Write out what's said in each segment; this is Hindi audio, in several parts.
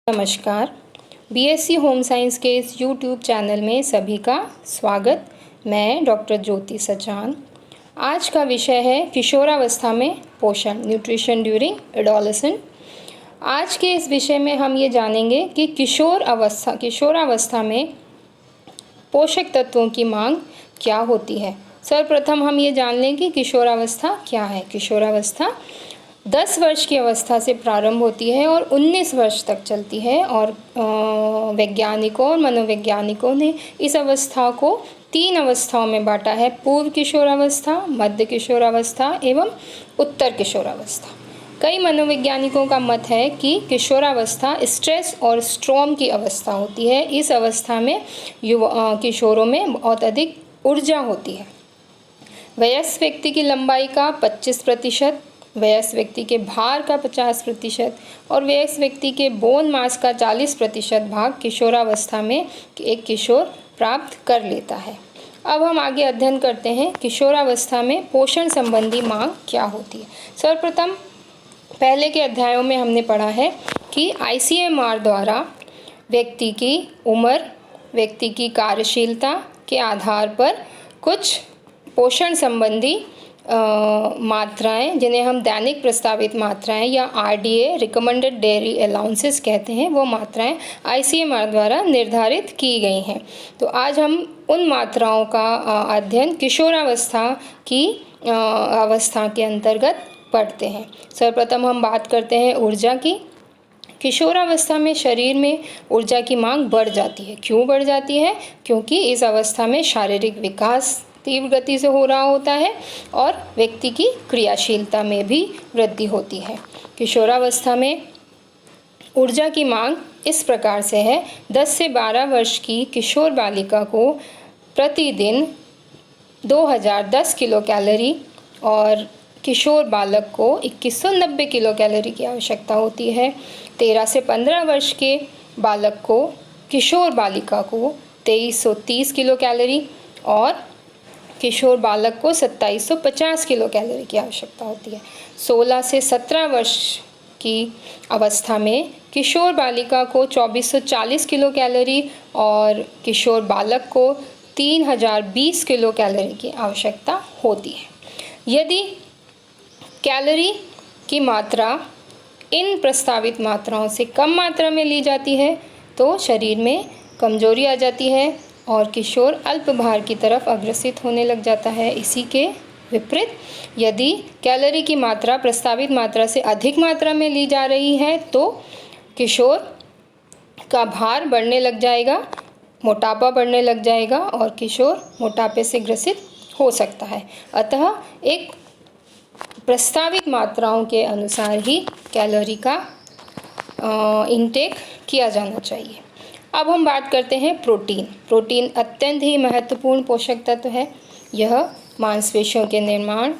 नमस्कार। बीएससी होम साइंस के इस यूट्यूब चैनल में सभी का स्वागत। मैं डॉक्टर ज्योति सचान। आज का विषय है किशोरावस्था में पोषण, न्यूट्रिशन ड्यूरिंग एडोलेसेंट। आज के इस विषय में हम ये जानेंगे कि किशोरावस्था में पोषक तत्वों की मांग क्या होती है। सर्वप्रथम हम ये जान लें कि किशोरावस्था क्या है। किशोरावस्था 10 वर्ष की अवस्था से प्रारंभ होती है और 19 वर्ष तक चलती है और वैज्ञानिकों और मनोवैज्ञानिकों ने इस अवस्था को 3 अवस्थाओं में बांटा है: पूर्व किशोरावस्था, मध्य किशोरावस्था एवं उत्तर किशोरावस्था। कई मनोवैज्ञानिकों का मत है कि किशोरावस्था स्ट्रेस और स्ट्रॉम की अवस्था होती है। इस अवस्था में किशोरों में बहुत अधिक ऊर्जा होती है। वयस्क व्यक्ति की लंबाई का 25%, वयस्क व्यक्ति के भार का 50% और वयस्क व्यक्ति के बोन मास का 40% भाग किशोरावस्था में एक किशोर प्राप्त कर लेता है। अब हम आगे अध्ययन करते हैं किशोरावस्था में पोषण संबंधी मांग क्या होती है। सर्वप्रथम पहले के अध्यायों में हमने पढ़ा है कि ICMR द्वारा व्यक्ति की उम्र, व्यक्ति की कार्यशीलता के आधार पर कुछ पोषण संबंधी मात्राएं, जिन्हें हम दैनिक प्रस्तावित मात्राएं या RDA रिकमेंडेड डेयरी अलाउंसेस कहते हैं, वो मात्राएं ICMR द्वारा निर्धारित की गई हैं। तो आज हम उन मात्राओं का अध्ययन किशोरावस्था की अवस्था के अंतर्गत पढ़ते हैं। सर्वप्रथम हम बात करते हैं ऊर्जा की। किशोरावस्था में शरीर में ऊर्जा की मांग बढ़ जाती है। क्यों बढ़ जाती है? क्योंकि इस अवस्था में शारीरिक विकास तीव्र गति से हो रहा होता है और व्यक्ति की क्रियाशीलता में भी वृद्धि होती है। किशोरावस्था में ऊर्जा की मांग इस प्रकार से है: 10 से 12 वर्ष की किशोर बालिका को प्रतिदिन 2010 किलो कैलोरी और किशोर बालक को 2190 किलो कैलोरी की आवश्यकता होती है। 13 से 15 वर्ष के बालक को, किशोर बालिका को 2330 किलो कैलोरी और किशोर बालक को 2750 किलो कैलोरी की आवश्यकता होती है। 16 से 17 वर्ष की अवस्था में किशोर बालिका को 2440 किलो कैलोरी और किशोर बालक को 3020 किलो कैलोरी की आवश्यकता होती है। यदि कैलोरी की मात्रा इन प्रस्तावित मात्राओं से कम मात्रा में ली जाती है तो शरीर में कमजोरी आ जाती है और किशोर अल्प भार की तरफ अग्रसित होने लग जाता है। इसी के विपरीत यदि कैलोरी की मात्रा प्रस्तावित मात्रा से अधिक मात्रा में ली जा रही है तो किशोर का भार बढ़ने लग जाएगा, मोटापा बढ़ने लग जाएगा और किशोर मोटापे से ग्रसित हो सकता है। अतः एक प्रस्तावित मात्राओं के अनुसार ही कैलोरी का इंटेक किया जाना चाहिए। अब हम बात करते हैं प्रोटीन। प्रोटीन अत्यंत ही महत्वपूर्ण पोषक तत्व है। यह मांसपेशियों के निर्माण,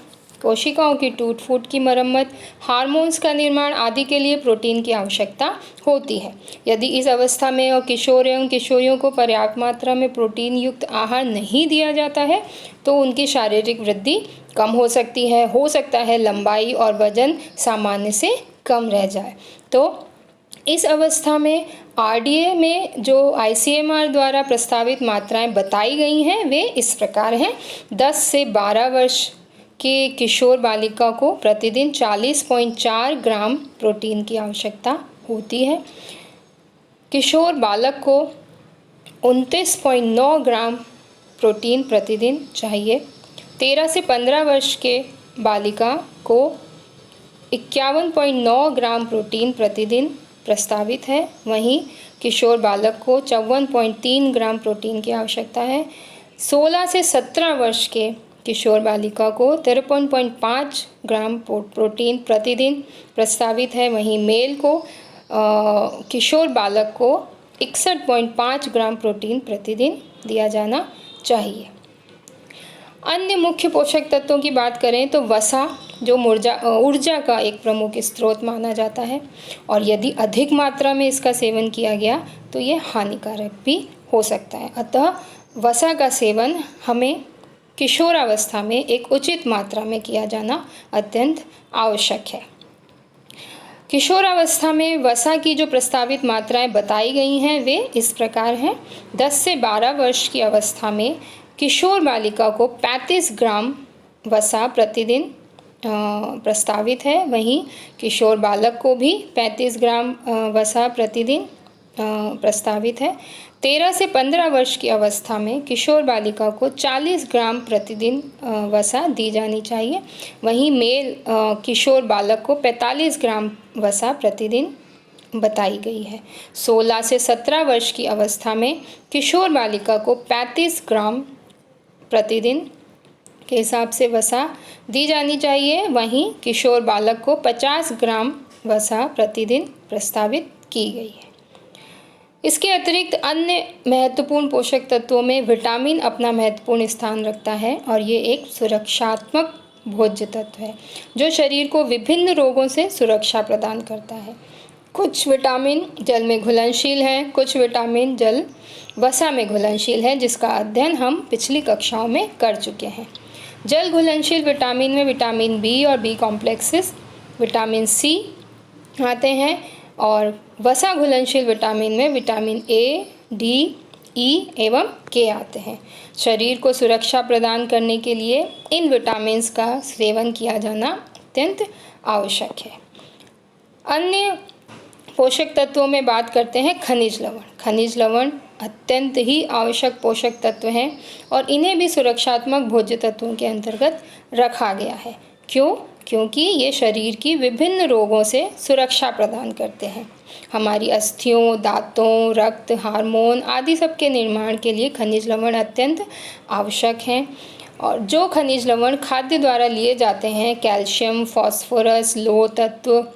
कोशिकाओं की टूट फूट की मरम्मत, हार्मोन्स का निर्माण आदि के लिए प्रोटीन की आवश्यकता होती है। यदि इस अवस्था में और किशोर एवं किशोरियों को पर्याप्त मात्रा में प्रोटीन युक्त आहार नहीं दिया जाता है तो उनकी शारीरिक वृद्धि कम हो सकती है। हो सकता है लंबाई और वजन सामान्य से कम रह जाए। तो इस अवस्था में RDA में जो ICMR द्वारा प्रस्तावित मात्राएं बताई गई हैं वे इस प्रकार हैं: 10 से 12 वर्ष के किशोर बालिका को प्रतिदिन 40.4 ग्राम प्रोटीन की आवश्यकता होती है। किशोर बालक को 29.9 ग्राम प्रोटीन प्रतिदिन चाहिए। 13 से 15 वर्ष के बालिका को 51.9 ग्राम प्रोटीन प्रतिदिन प्रस्तावित है। वहीं किशोर बालक को 54.3 ग्राम प्रोटीन की आवश्यकता है। 16 से 17 वर्ष के किशोर बालिका को 53.5 ग्राम प्रोटीन प्रतिदिन प्रस्तावित है। वहीं मेल को किशोर बालक को 61.5 ग्राम प्रोटीन प्रतिदिन दिया जाना चाहिए। अन्य मुख्य पोषक तत्वों की बात करें तो वसा, जो ऊर्जा का एक प्रमुख स्रोत माना जाता है और यदि अधिक मात्रा में इसका सेवन किया गया तो ये हानिकारक भी हो सकता है। अतः वसा का सेवन हमें किशोरावस्था में एक उचित मात्रा में किया जाना अत्यंत आवश्यक है। किशोरावस्था में वसा की जो प्रस्तावित मात्राएं बताई गई हैं वे इस प्रकार हैं। 10 से 12 वर्ष की अवस्था में किशोर बालिका को 35 ग्राम वसा प्रतिदिन प्रस्तावित है। वहीं किशोर बालक को भी 35 ग्राम वसा प्रतिदिन प्रस्तावित है। 13 से 15 वर्ष की अवस्था में किशोर बालिका को 40 ग्राम प्रतिदिन वसा दी जानी चाहिए। वहीं मेल किशोर बालक को 45 ग्राम वसा प्रतिदिन बताई गई है। 16 से 17 वर्ष की अवस्था में किशोर बालिका को 35 ग्राम प्रतिदिन के हिसाब से वसा दी जानी चाहिए। वहीं किशोर बालक को 50 ग्राम वसा प्रतिदिन प्रस्तावित की गई है। इसके अतिरिक्त अन्य महत्वपूर्ण पोषक तत्वों में विटामिन अपना महत्वपूर्ण स्थान रखता है और ये एक सुरक्षात्मक भोज्य तत्व है जो शरीर को विभिन्न रोगों से सुरक्षा प्रदान करता है। कुछ विटामिन जल में घुलनशील हैं, कुछ विटामिन जल वसा में घुलनशील है, जिसका अध्ययन हम पिछली कक्षाओं में कर चुके हैं। जल घुलनशील विटामिन में विटामिन बी और बी कॉम्प्लेक्सेस, विटामिन सी आते हैं और वसा घुलनशील विटामिन में विटामिन ए, डी, ई एवं के आते हैं। शरीर को सुरक्षा प्रदान करने के लिए इन विटामिन्स का सेवन किया जाना अत्यंत आवश्यक है। अन्य पोषक तत्वों में बात करते हैं खनिज लवण। खनिज लवण अत्यंत ही आवश्यक पोषक तत्व हैं और इन्हें भी सुरक्षात्मक भोज्य तत्वों के अंतर्गत रखा गया है। क्यों? क्योंकि ये शरीर की विभिन्न रोगों से सुरक्षा प्रदान करते हैं। हमारी अस्थियों, दांतों, रक्त, हार्मोन आदि सब के निर्माण के लिए खनिज लवण अत्यंत आवश्यक हैं। और जो खनिज लवण खाद्य द्वारा लिए जाते हैं, कैल्शियम, फास्फोरस, लौह तत्व,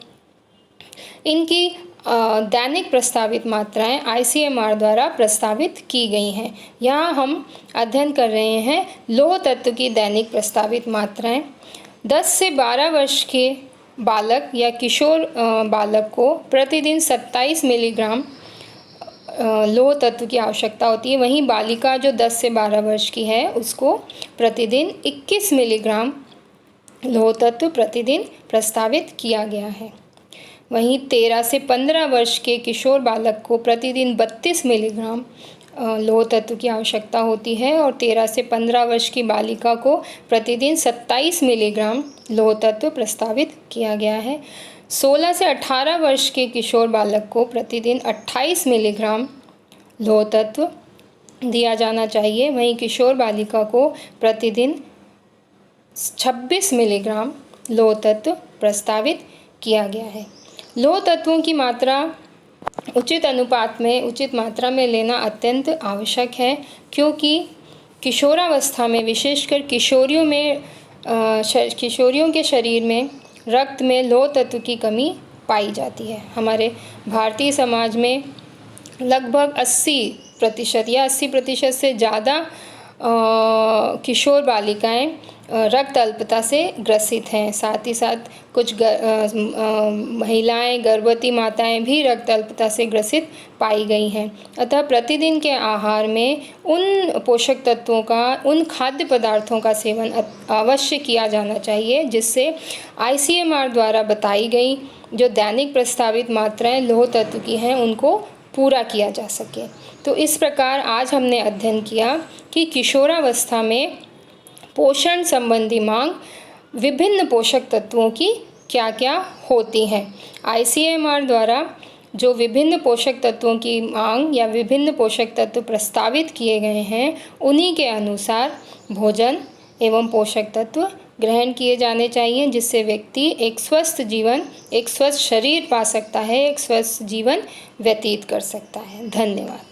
इनकी दैनिक प्रस्तावित मात्राएं ICMR द्वारा प्रस्तावित की गई हैं। यहाँ हम अध्ययन कर रहे हैं लौह तत्व की दैनिक प्रस्तावित मात्राएं। 10 से 12 वर्ष के बालक या किशोर बालक को प्रतिदिन 27 मिलीग्राम लौह तत्व की आवश्यकता होती है। वहीं बालिका जो 10 से 12 वर्ष की है उसको प्रतिदिन 21 मिलीग्राम लौह तत्व प्रतिदिन प्रस्तावित किया गया है। वहीं 13 से 15 वर्ष के किशोर बालक को प्रतिदिन 32 मिलीग्राम लौह तत्व की आवश्यकता होती है और 13 से 15 वर्ष की बालिका को प्रतिदिन 27 मिलीग्राम लौह तत्व प्रस्तावित किया गया है। 16 से 18 वर्ष के किशोर बालक को प्रतिदिन 28 मिलीग्राम लौह तत्व दिया जाना चाहिए। वहीं किशोर बालिका को प्रतिदिन 26 मिलीग्राम लौह तत्व प्रस्तावित किया गया है। लौह तत्वों की मात्रा उचित अनुपात में, उचित मात्रा में लेना अत्यंत आवश्यक है, क्योंकि किशोरावस्था में विशेषकर किशोरियों के शरीर में रक्त में लौह तत्व की कमी पाई जाती है। हमारे भारतीय समाज में लगभग 80% या 80% से ज़्यादा किशोर बालिकाएं रक्त अल्पता से ग्रसित हैं। साथ ही साथ कुछ महिलाएं, गर्भवती माताएं भी रक्त अल्पता से ग्रसित पाई गई हैं। अतः प्रतिदिन के आहार में उन पोषक तत्वों का, उन खाद्य पदार्थों का सेवन अवश्य किया जाना चाहिए जिससे ICMR द्वारा बताई गई जो दैनिक प्रस्तावित मात्राएं लौह तत्व की हैं उनको पूरा किया जा सके। तो इस प्रकार आज हमने अध्ययन किया कि किशोरावस्था में पोषण संबंधी मांग विभिन्न पोषक तत्वों की क्या क्या होती हैं। ICMR द्वारा जो विभिन्न पोषक तत्वों की मांग या विभिन्न पोषक तत्व प्रस्तावित किए गए हैं उन्हीं के अनुसार भोजन एवं पोषक तत्व ग्रहण किए जाने चाहिए, जिससे व्यक्ति एक स्वस्थ जीवन, एक स्वस्थ शरीर पा सकता है, एक स्वस्थ जीवन व्यतीत कर सकता है। धन्यवाद।